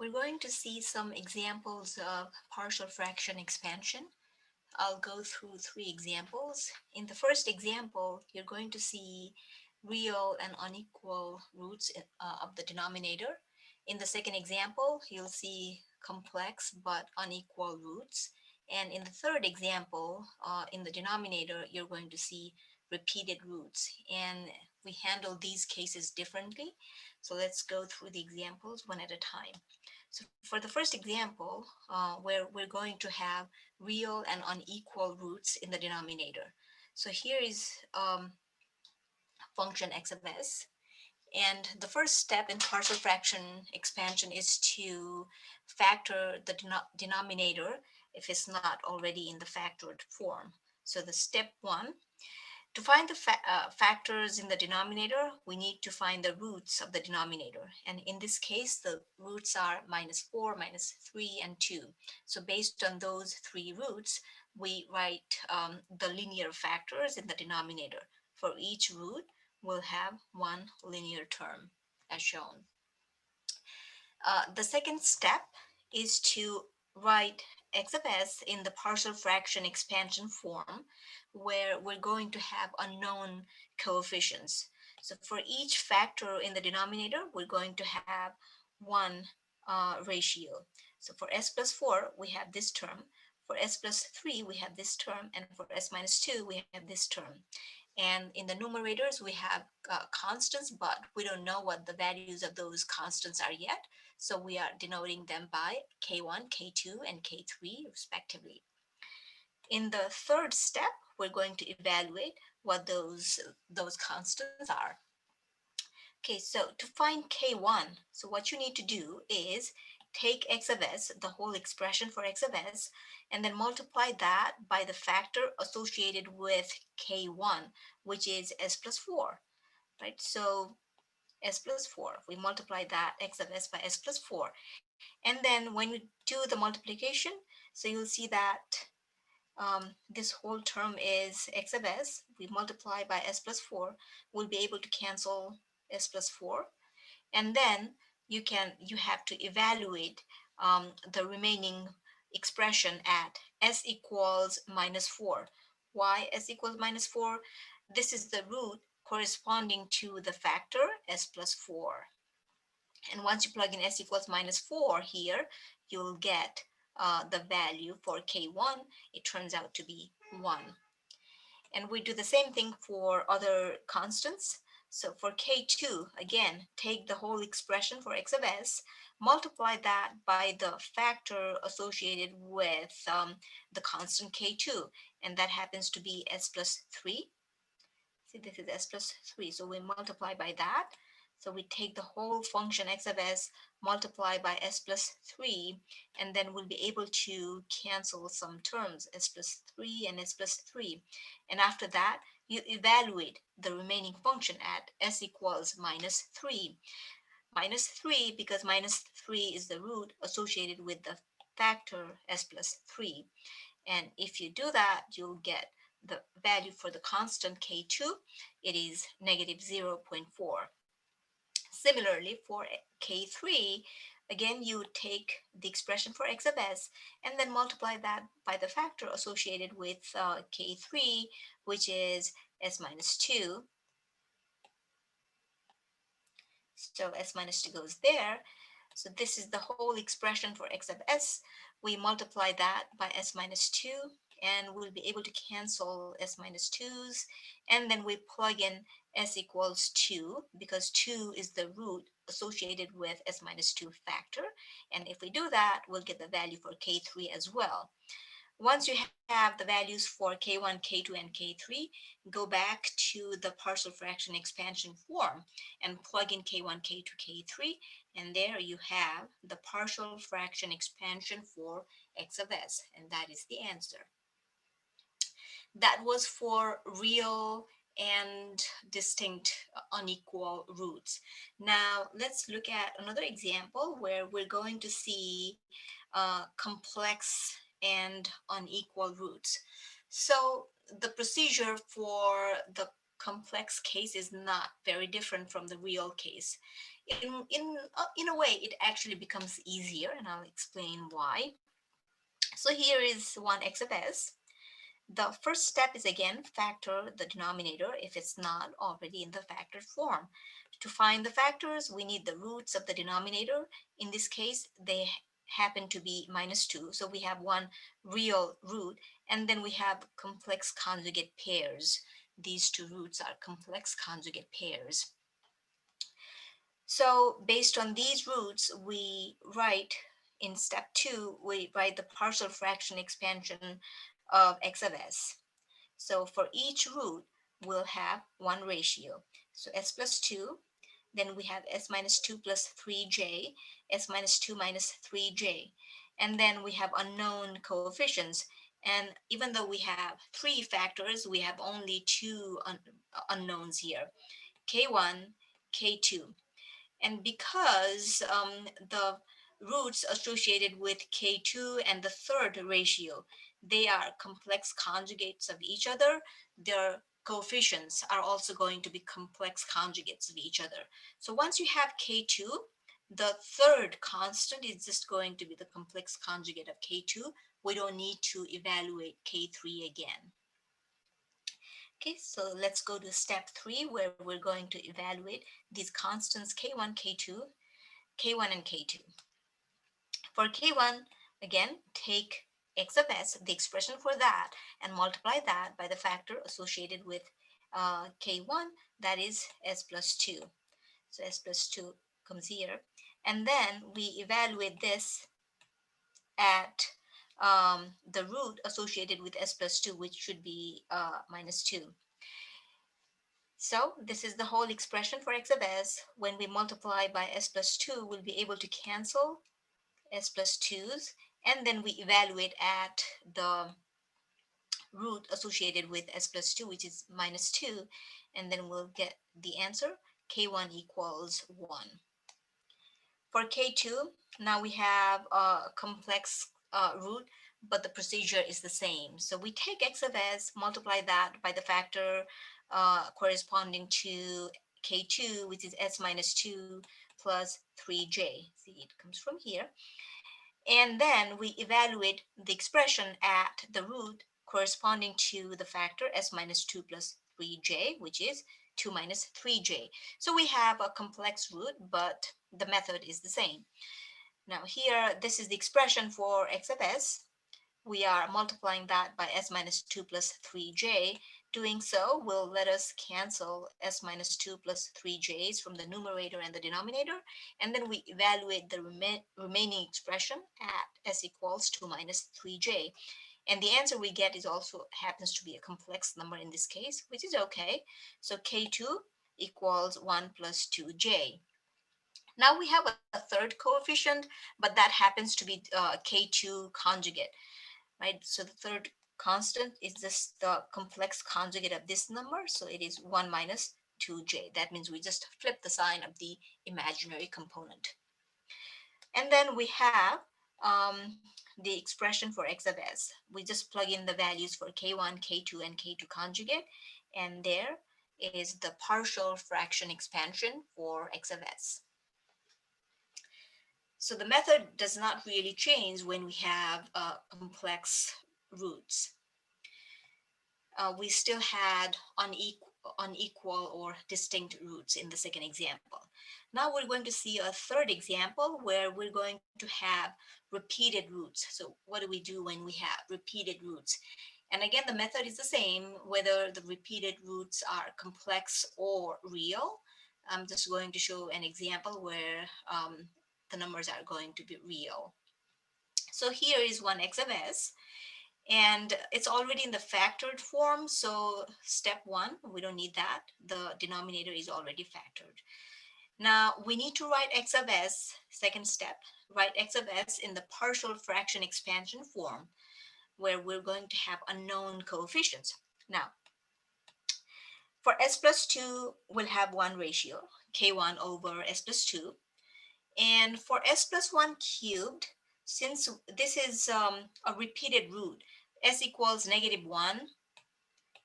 We're going to see some examples of partial fraction expansion. I'll go through three examples. In the first example, you're going to see real and unequal roots of the denominator. In the second example, you'll see complex but unequal roots. And in the third example, in the denominator, you're going to see repeated roots. And we handle these cases differently. So let's go through the examples one at a time. So for the first example, where we're going to have real and unequal roots in the denominator. So here is function x of s. And the first step in partial fraction expansion is to factor the denominator if it's not already in the factored form. So the step one, to find the factors in the denominator, we need to find the roots of the denominator. And in this case, the roots are -4, -3, and 2. So based on those three roots, we write the linear factors in the denominator. For each root, we'll have one linear term as shown. The second step is to write x of s in the partial fraction expansion form, where we're going to have unknown coefficients. So for each factor in the denominator, we're going to have one ratio. So for s plus 4, we have this term. For s plus 3, we have this term. And for s minus 2, we have this term. And in the numerators, we have constants, but we don't know what the values of those constants are yet. So we are denoting them by K1, K2, and K3 respectively. In the third step, we're going to evaluate what those constants are. Okay, so to find K1, so what you need to do is take x of s, the whole expression for x of s, and then multiply that by the factor associated with K1, which is s plus 4, right? So s plus 4, we multiply that x of s by s plus 4. And then when we do the multiplication, so you'll see that this whole term is x of s. We multiply by s plus 4. We'll be able to cancel s plus 4. And then you have to evaluate the remaining expression at s equals -4. Why s equals -4? This is the root corresponding to the factor s plus 4. And once you plug in s equals -4 here, you'll get the value for K1. It turns out to be 1. And we do the same thing for other constants. So for K2, again, take the whole expression for x of s, multiply that by the factor associated with the constant K2, and that happens to be s plus 3. See, this is s plus 3, so we multiply by that. So we take the whole function x of s, multiply by s plus 3, and then we'll be able to cancel some terms, s plus 3 and s plus 3. And after that, you evaluate the remaining function at s equals -3. -3 because -3 is the root associated with the factor s plus 3. And if you do that, you'll get the value for the constant K2, it is -0.4. Similarly, for K3, again, you take the expression for x of s and then multiply that by the factor associated with K3, which is s minus 2. So s minus 2 goes there. So this is the whole expression for x of s. We multiply that by s minus 2, and we'll be able to cancel s minus 2's. And then we plug in s equals 2, because 2 is the root associated with s minus 2 factor. And if we do that, we'll get the value for K3 as well. Once you have the values for K1, K2, and K3, go back to the partial fraction expansion form and plug in K1, K2, K3, and there you have the partial fraction expansion for x of s, and that is the answer. That was for real and distinct unequal roots. Now let's look at another example where we're going to see complex and unequal roots. So the procedure for the complex case is not very different from the real case. In a way, it actually becomes easier, and I'll explain why. So here is one x of s. The first step is again factor the denominator if it's not already in the factored form. To find the factors, we need the roots of the denominator. In this case, they happen to be minus 2. So we have one real root, and then we have complex conjugate pairs. These two roots are complex conjugate pairs. So based on these roots, we write in step 2, we write the partial fraction expansion of x of s. So for each root, we'll have one ratio. So s plus 2, then we have s minus 2 plus 3j, s minus 2 minus 3j. And then we have unknown coefficients. And even though we have three factors, we have only two unknowns here, k1, k2. And because the roots associated with K2 and the third ratio, they are complex conjugates of each other, their coefficients are also going to be complex conjugates of each other. So once you have K2, the third constant is just going to be the complex conjugate of K2. We don't need to evaluate K3 again. Okay, so let's go to step 3 where we're going to evaluate these constants K1, K2, K1 and K2. For K1, again, take x of s, the expression for that, and multiply that by the factor associated with K1, that is s plus 2. So s plus 2 comes here. And then we evaluate this at the root associated with s plus 2, which should be minus 2. So this is the whole expression for x of s. When we multiply by s plus 2, we'll be able to cancel s plus 2's, and then we evaluate at the root associated with s plus 2, which is minus 2, and then we'll get the answer, k1 equals 1. For k2, now we have a complex root, but the procedure is the same. So we take x of s, multiply that by the factor corresponding to k2, which is s minus 2 plus 3j. See, it comes from here. And then we evaluate the expression at the root corresponding to the factor s minus 2 plus 3j, which is 2 minus 3j. So we have a complex root, but the method is the same. Now here, this is the expression for x of s. We are multiplying that by s minus 2 plus 3j. Doing so will let us cancel s minus 2 plus 3j's from the numerator and the denominator, and then we evaluate the remaining expression at s equals 2 minus 3j. And the answer we get is also happens to be a complex number in this case, which is okay. So k2 equals 1 plus 2j. Now we have a third coefficient, but that happens to be k2 conjugate, right? So the third constant is just the complex conjugate of this number. So it is 1 minus 2j. That means we just flip the sign of the imaginary component. And then we have the expression for x of s. We just plug in the values for k1, k2, and k2 conjugate. And there is the partial fraction expansion for x of s. So the method does not really change when we have complex roots. We still had unequal or distinct roots in the second example. Now we're going to see a third example where we're going to have repeated roots. So what do we do when we have repeated roots? And again, the method is the same, whether the repeated roots are complex or real. I'm just going to show an example where the numbers are going to be real. So here is one x of s, and it's already in the factored form. So step 1, we don't need that. The denominator is already factored. Now we need to write x of s, second step, write x of s in the partial fraction expansion form, where we're going to have unknown coefficients. Now, for s plus 2, we'll have one ratio, k1 over s plus 2. And for s plus 1 cubed, since this is a repeated root, s equals negative 1.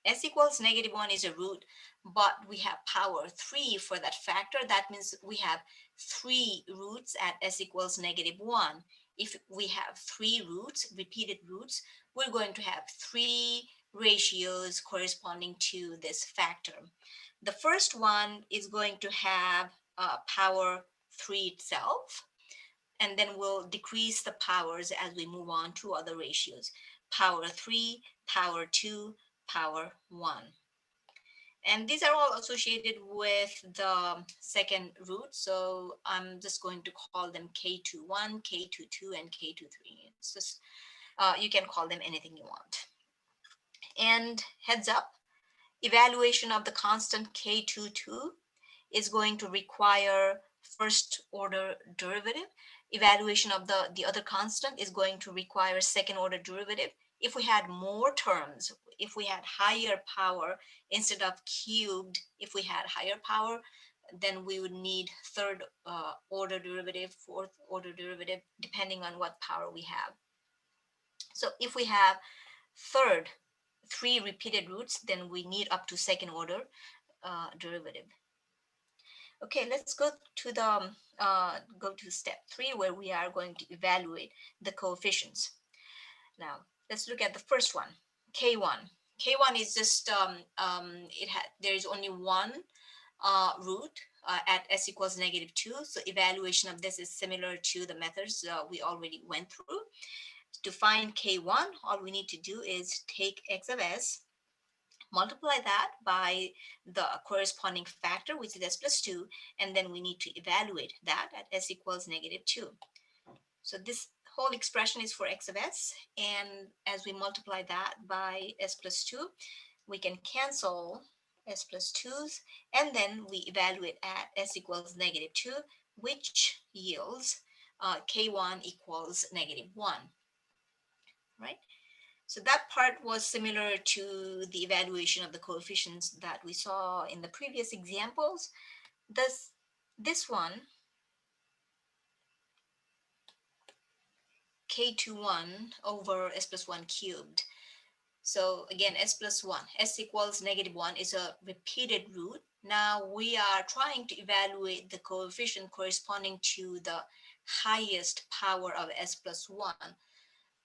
S equals negative 1 is a root, but we have power 3 for that factor. That means we have 3 roots at s equals -1. If we have 3 roots, repeated roots, we're going to have 3 ratios corresponding to this factor. The first one is going to have power 3 itself, and then we'll decrease the powers as we move on to other ratios. Power 3, power 2, power 1. And these are all associated with the second root. So I'm just going to call them K21, K22, and K23. It's just, you can call them anything you want. And heads up, evaluation of the constant K22 is going to require first order derivative. Evaluation of the other constant is going to require second order derivative. If we had more terms, if we had higher power instead of cubed, if we had higher power, then we would need third order derivative, fourth order derivative, depending on what power we have. So if we have third, 3 repeated roots, then we need up to second order derivative. Okay, let's go to step 3, where we are going to evaluate the coefficients. Now, let's look at the first one, K1. K1 is just there is only one root at s equals -2. So evaluation of this is similar to the methods we already went through. To find K1, all we need to do is take x of s, multiply that by the corresponding factor, which is s plus 2, and then we need to evaluate that at s equals -2. So this whole expression is for x of s, and as we multiply that by s plus 2, we can cancel s plus 2's, and then we evaluate at s equals -2, which yields k1 equals -1, right? So that part was similar to the evaluation of the coefficients that we saw in the previous examples. This one, K21 over s plus 1 cubed. So again, s plus 1, s equals -1 is a repeated root. Now we are trying to evaluate the coefficient corresponding to the highest power of s plus 1.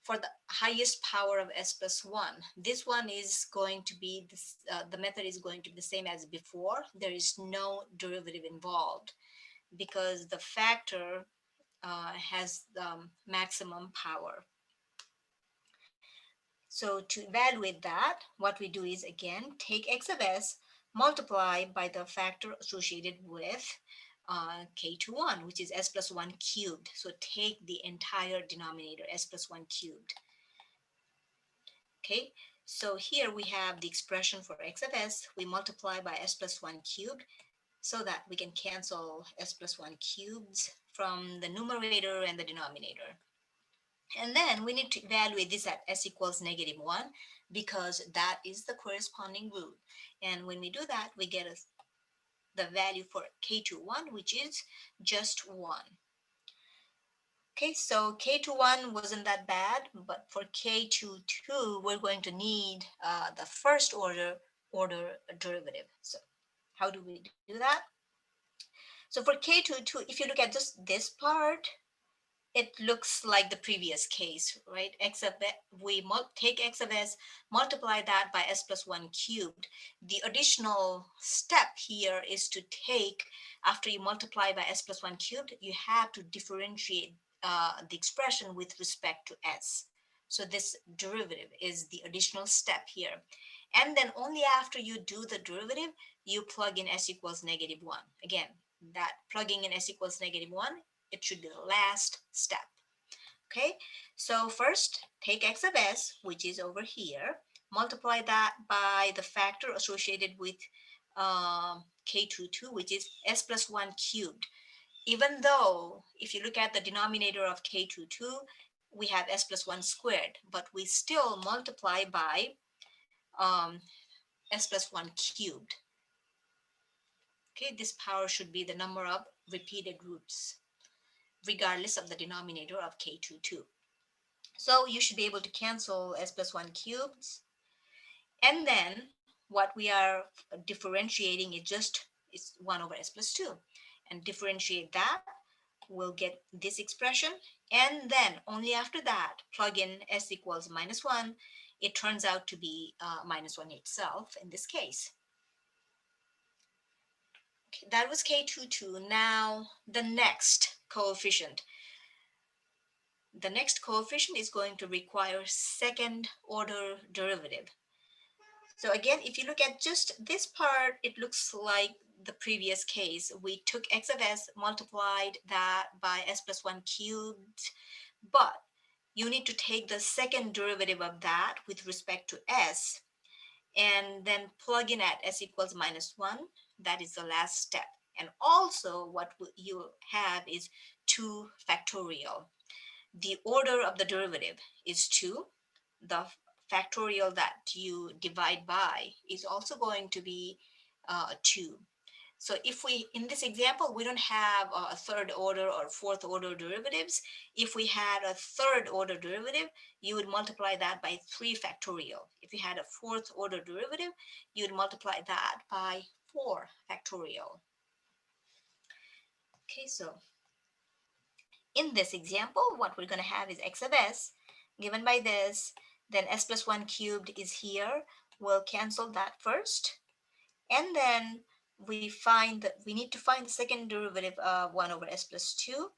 For the highest power of s plus 1, this one is going to be this, the method is going to be the same as before. There is no derivative involved because the factor has maximum power. So to evaluate that, what we do is, again, take x of s, multiply by the factor associated with k21, which is s plus 1 cubed. So take the entire denominator, s plus 1 cubed. Okay, so here we have the expression for x of s. We multiply by s plus 1 cubed so that we can cancel s plus 1 cubes from the numerator and the denominator. And then we need to evaluate this at s equals -1 because that is the corresponding root. And when we do that, we get the value for k21, which is just 1. Okay, so K21 wasn't that bad, but for K22, we're going to need the first order derivative. So how do we do that? So for K22, if you look at just this part, it looks like the previous case, right? We take x of s, multiply that by s plus 1 cubed. The additional step here is to take, after you multiply by s plus 1 cubed, you have to differentiate the expression with respect to s. So this derivative is the additional step here. And then only after you do the derivative, you plug in s equals -1. Again, that plugging in s equals -1, it should be the last step. Okay, so first take x of s, which is over here, multiply that by the factor associated with K22, which is s plus 1 cubed. Even though if you look at the denominator of K22, we have s plus 1 squared, but we still multiply by s plus 1 cubed. Okay, this power should be the number of repeated roots, regardless of the denominator of K22. So you should be able to cancel s plus 1 cubes. And then what we are differentiating is 1 over s plus 2. and differentiate that, we'll get this expression. And then only after that, plug in s equals -1. It turns out to be -1 itself in this case. Okay, that was K22. Now the next coefficient. The next coefficient is going to require second order derivative. So again, if you look at just this part, it looks like the previous case. We took x of s, multiplied that by s plus 1 cubed, but you need to take the second derivative of that with respect to s and then plug in at s equals -1. That is the last step. And also what you have is 2 factorial. The order of the derivative is 2. The factorial that you divide by is also going to be 2. So if we, in this example, we don't have a third order or fourth order derivatives. If we had a third order derivative, you would multiply that by 3 factorial. If you had a fourth order derivative, you would multiply that by 4 factorial. Okay, so in this example, what we're going to have is x of s given by this, then s plus 1 cubed is here. We'll cancel that first. And then we find that we need to find the second derivative of 1 over s plus 2,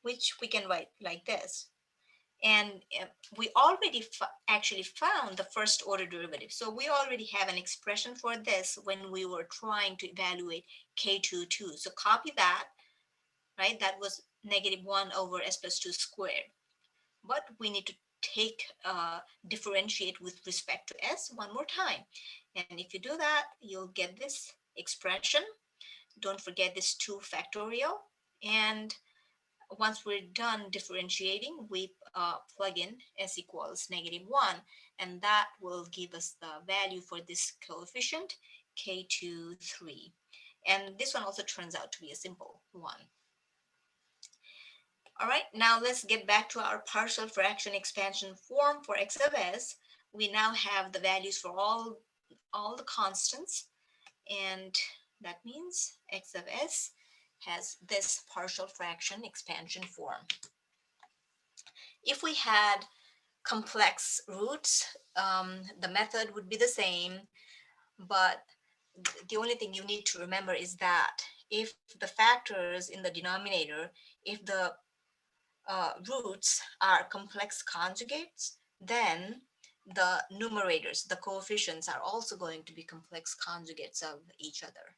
which we can write like this. And we already actually found the first order derivative. So we already have an expression for this when we were trying to evaluate K22. So copy that, right? That was -1 over s plus 2 squared. But we need to differentiate with respect to s one more time. And if you do that, you'll get this expression. Don't forget this 2 factorial. And once we're done differentiating, we plug in s equals -1, and that will give us the value for this coefficient, K23. And this one also turns out to be a simple one. All right, now let's get back to our partial fraction expansion form for x of s. We now have the values for all the constants, and that means x of s has this partial fraction expansion form. If we had complex roots, the method would be the same, but the only thing you need to remember is that if the factors in the denominator, if the roots are complex conjugates, then the numerators, the coefficients, are also going to be complex conjugates of each other.